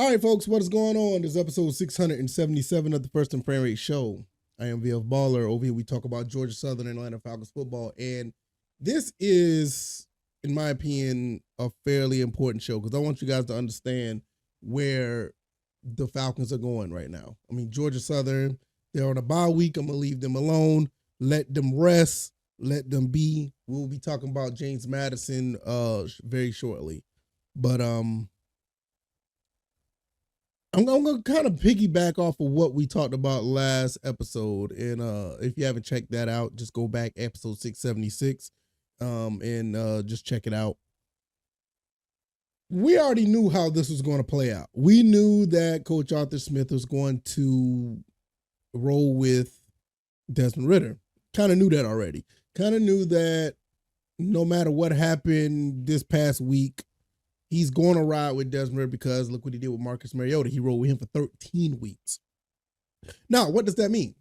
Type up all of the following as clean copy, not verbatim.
All right, folks, what is going on? This is episode 677 of the First and Frame Rate Show. I am VF Baller. Over here, we talk about Georgia Southern and Atlanta Falcons football. And this is, in my opinion, a fairly important show because I want you guys to understand where the Falcons are going right now. I mean, Georgia Southern, they're on a bye week. I'm going to leave them alone. Let them rest. Let them be. We'll be talking about James Madison very shortly. But I'm going to kind of piggyback off of what we talked about last episode. And if you haven't checked that out, just go back episode 676 and just check it out. We already knew how this was going to play out. We knew that Coach Arthur Smith was going to roll with Desmond Ridder. Kind of knew that already. Kind of knew that no matter what happened this past week, he's going to ride with Desmond because look what he did with Marcus Mariota. He rode with him for 13 weeks. Now, what does that mean?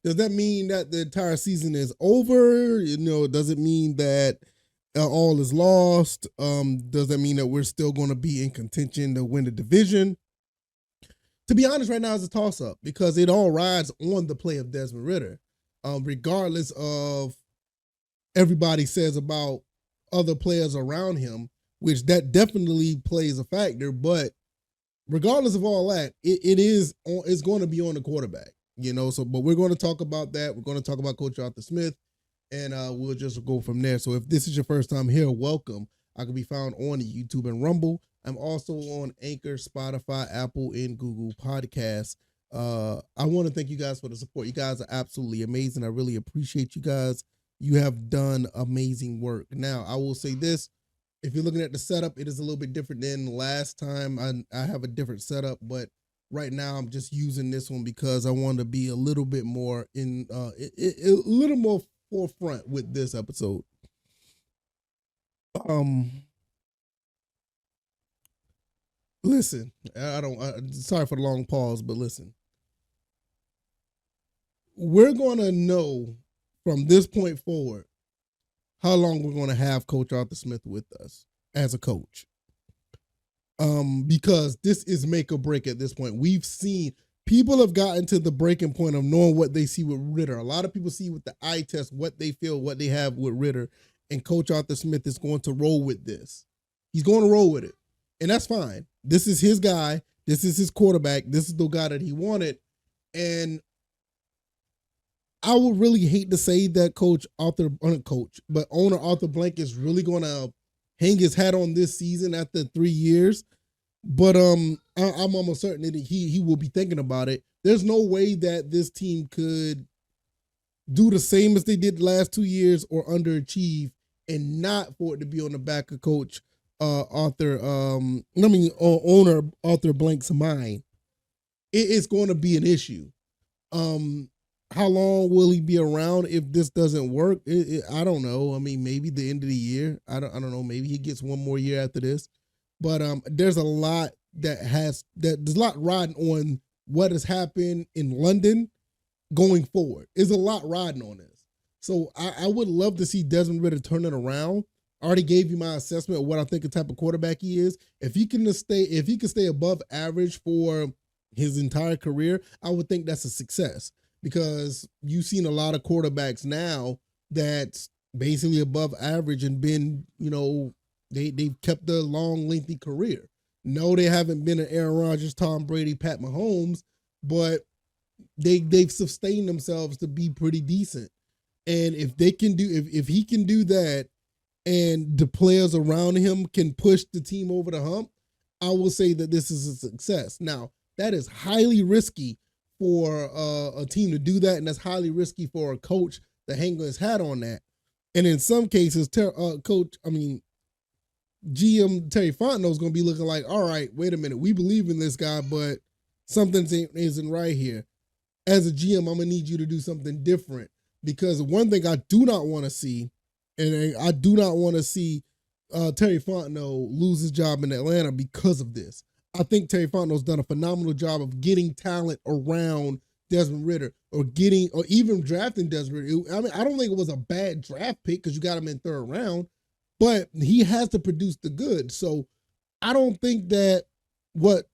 Does that mean that the entire season is over? Does it mean that all is lost? Does that mean that we're still going to be in contention to win the division? To be honest, right now it's a toss-up because it all rides on the play of Desmond Ridder. Regardless of everybody says about other players around him, which that definitely plays a factor, but regardless of all that, it's going to be on the quarterback, but we're going to talk about that. We're going to talk about Coach Arthur Smith, and we'll just go from there. So if this is your first time here, welcome. I can be found on YouTube and Rumble. I'm also on Anchor, Spotify, Apple, and Google Podcasts. I want to thank you guys for the support. You guys are absolutely amazing. I really appreciate you guys. You have done amazing work. Now, I will say this. If you're looking at the setup, it is a little bit different than last time. I have a different setup, but right now I'm just using this one because I want to be a little bit more a little more forefront with this episode. Listen, sorry for the long pause, but listen. We're going to know from this point forward how long we're going to have Coach Arthur Smith with us as a coach. Because this is make or break at this point. We've seen people have gotten to the breaking point of knowing what they see with Ridder. A lot of people see with the eye test what they feel, what they have with Ridder, and Coach Arthur Smith is going to roll with this. He's going to roll with it, and that's fine. This is his guy. This is his quarterback. This is the guy that he wanted, and I would really hate to say that owner Arthur Blank is really going to hang his hat on this season after 3 years. But I'm almost certain that he will be thinking about it. There's no way that this team could do the same as they did the last 2 years or underachieve and not for it to be on the back of Coach owner Arthur Blank's mind. It's going to be an issue. How long will he be around if this doesn't work? I don't know. I mean, maybe the end of the year. I don't know. Maybe he gets one more year after this. But there's a lot there's a lot riding on what has happened in London going forward. There's a lot riding on this. So I would love to see Desmond Ridder turn it around. I already gave you my assessment of what I think the type of quarterback he is. If he can stay above average for his entire career, I would think that's a success. Because you've seen a lot of quarterbacks now that's basically above average and been, they've kept a long, lengthy career. No, they haven't been an Aaron Rodgers, Tom Brady, Pat Mahomes, but they've sustained themselves to be pretty decent. And if he can do that and the players around him can push the team over the hump, I will say that this is a success. Now, that is highly risky for a team to do that, and that's highly risky for a coach to hang his hat on that. And in some cases, GM Terry Fontenot is going to be looking like, all right, wait a minute, we believe in this guy, but something isn't right here. As a GM, I'm going to need you to do something different because one thing I do not want to see, and I do not want to see Terry Fontenot lose his job in Atlanta because of this. I think Terry Fontenot's done a phenomenal job of getting talent around Desmond Ridder or even drafting Desmond Ridder. I mean, I don't think it was a bad draft pick because you got him in third round, but he has to produce the goods. So I don't think that what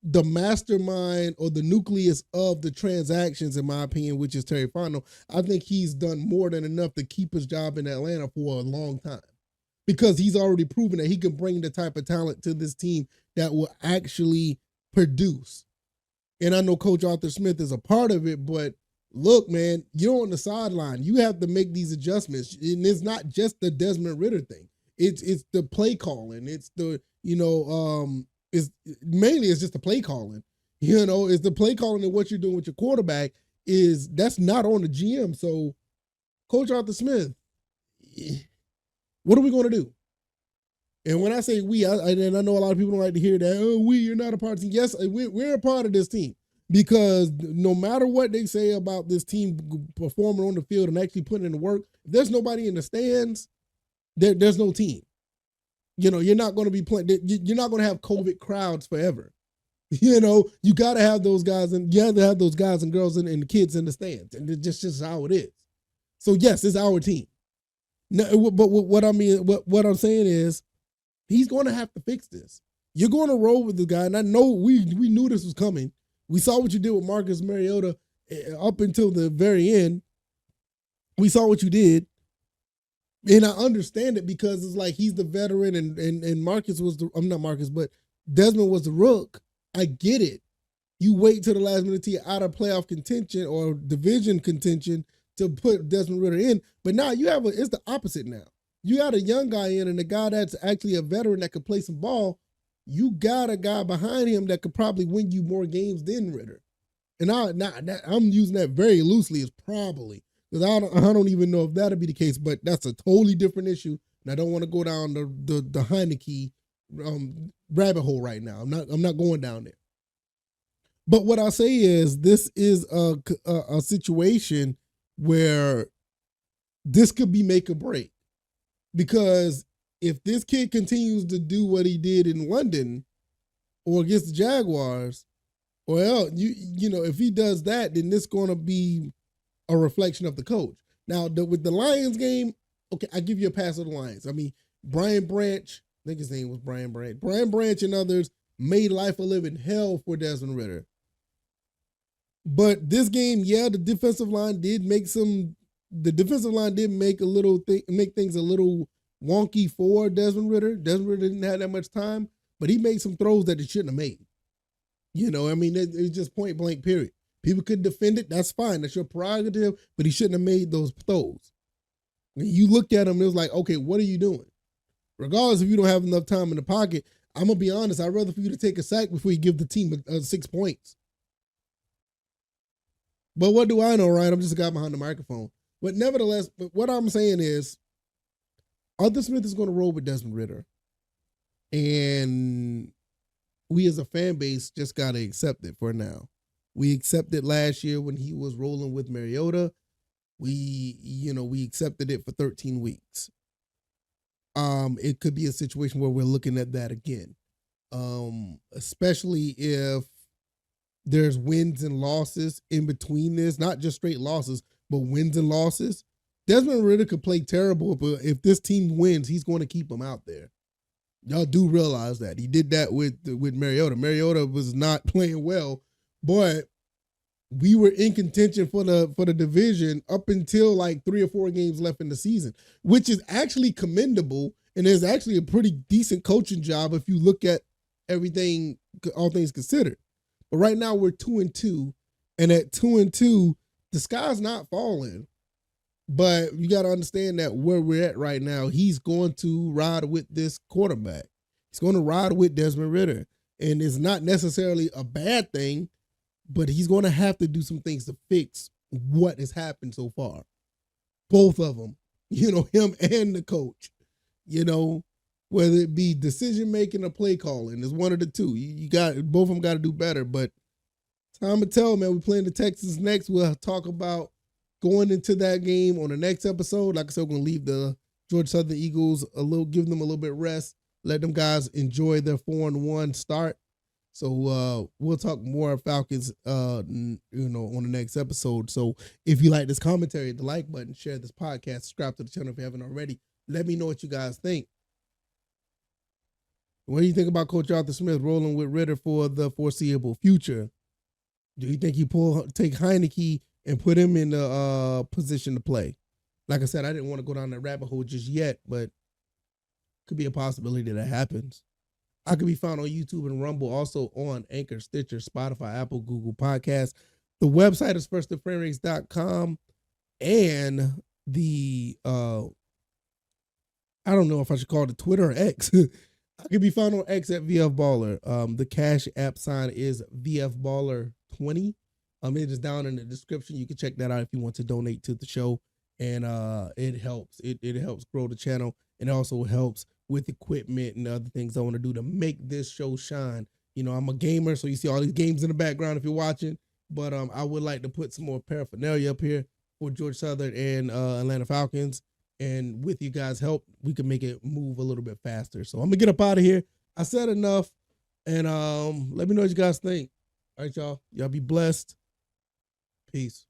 the mastermind or the nucleus of the transactions, in my opinion, which is Terry Fontenot, I think he's done more than enough to keep his job in Atlanta for a long time, because he's already proven that he can bring the type of talent to this team that will actually produce. And I know Coach Arthur Smith is a part of it, but look, man, you're on the sideline. You have to make these adjustments. And it's not just the Desmond Ridder thing. It's the play calling. It's the, it's mainly it's just the play calling. It's the play calling and what you're doing with your quarterback that's not on the GM. So Coach Arthur Smith, what are we going to do? And when I say we, and I know a lot of people don't like to hear that, you're not a part of the team. Yes, we're a part of this team, because no matter what they say about this team performing on the field and actually putting in the work, if there's nobody in the stands, there's no team. You're not going to be playing. You're not going to have COVID crowds forever. You got to have those guys, and you have to have those guys and girls and the kids in the stands, and it's just how it is. So yes, it's our team. No, but what I'm saying is, he's going to have to fix this. You're going to roll with the guy, and I know we knew this was coming. We saw what you did with Marcus Mariota up until the very end. We saw what you did, and I understand it, because it's like he's the veteran, and Marcus was not Marcus, but Desmond was the rook. I get it. You wait till the last minute till you're out of playoff contention or division contention to put Desmond Ridder in, but now it's the opposite now. You got a young guy in, and a guy that's actually a veteran that could play some ball. You got a guy behind him that could probably win you more games than Ridder. And I'm using that very loosely, as probably, because I don't even know if that'll be the case. But that's a totally different issue, and I don't want to go down the Heineke rabbit hole right now. I'm not going down there. But what I say is, this is a situation where this could be make or break. Because if this kid continues to do what he did in London or against the Jaguars, if he does that, then this going to be a reflection of the coach. Now, with the Lions game, okay, I give you a pass on the Lions. I mean, Brian Branch, I think his name was Brian Branch. Brian Branch and others made life a living hell for Desmond Ridder. But this game, the defensive line did make make things a little wonky for Desmond Ridder. Desmond Ridder didn't have that much time, but he made some throws that he shouldn't have made. It's just point blank, period. People could defend it. That's fine. That's your prerogative, but he shouldn't have made those throws. And you looked at him, it was like, okay, what are you doing? Regardless if you don't have enough time in the pocket, I'm going to be honest, I'd rather for you to take a sack before you give the team 6 points. But what do I know, right? I'm just a guy behind the microphone. But nevertheless, what I'm saying is, Arthur Smith is going to roll with Desmond Ridder. And we as a fan base just got to accept it for now. We accepted last year when he was rolling with Mariota. We accepted it for 13 weeks. It could be a situation where we're looking at that again. Especially if there's wins and losses in between this, not just straight losses, but wins and losses. Desmond Ridder could play terrible, but if this team wins, he's going to keep them out there. Y'all do realize that. He did that with Mariota. Mariota was not playing well, but we were in contention for the division up until like 3 or 4 games left in the season, which is actually commendable, and is actually a pretty decent coaching job if you look at everything, all things considered. But right now we're 2-2, and at 2-2, the sky's not falling. But you got to understand that where we're at right now, he's going to ride with this quarterback. He's going to ride with Desmond Ridder. And it's not necessarily a bad thing, but he's going to have to do some things to fix what has happened so far. Both of them, him and the coach, whether it be decision-making or play calling, it's one of the two. Both of them got to do better, but time to tell, man. We're playing the Texans next. We'll talk about going into that game on the next episode. Like I said, we're going to leave the Georgia Southern Eagles give them a little bit of rest, let them guys enjoy their 4-1 start. So we'll talk more Falcons, on the next episode. So if you like this commentary, hit the like button, share this podcast, subscribe to the channel if you haven't already. Let me know what you guys think. What do you think about Coach Arthur Smith rolling with Ritter for the foreseeable future? Do you think he take Heineke and put him in the position to play? Like I said, I didn't want to go down that rabbit hole just yet, but could be a possibility that happens. I could be found on YouTube and Rumble, also on Anchor, Stitcher, Spotify, Apple, Google Podcasts. The website is firsttheframerakes.com, and the I don't know if I should call it Twitter or X. I could be found on X at VF Baller. The Cash App sign is VF Baller 20. It is down in the description. You can check that out if you want to donate to the show, and it helps. It helps grow the channel, and it also helps with equipment and other things I want to do to make this show shine. You know, I'm a gamer, so you see all these games in the background if you're watching. But I would like to put some more paraphernalia up here for Georgia Southern and Atlanta Falcons. And with you guys' help, we can make it move a little bit faster. So I'm gonna get up out of here. I said enough, and let me know what you guys think. All right, y'all. Y'all be blessed. Peace.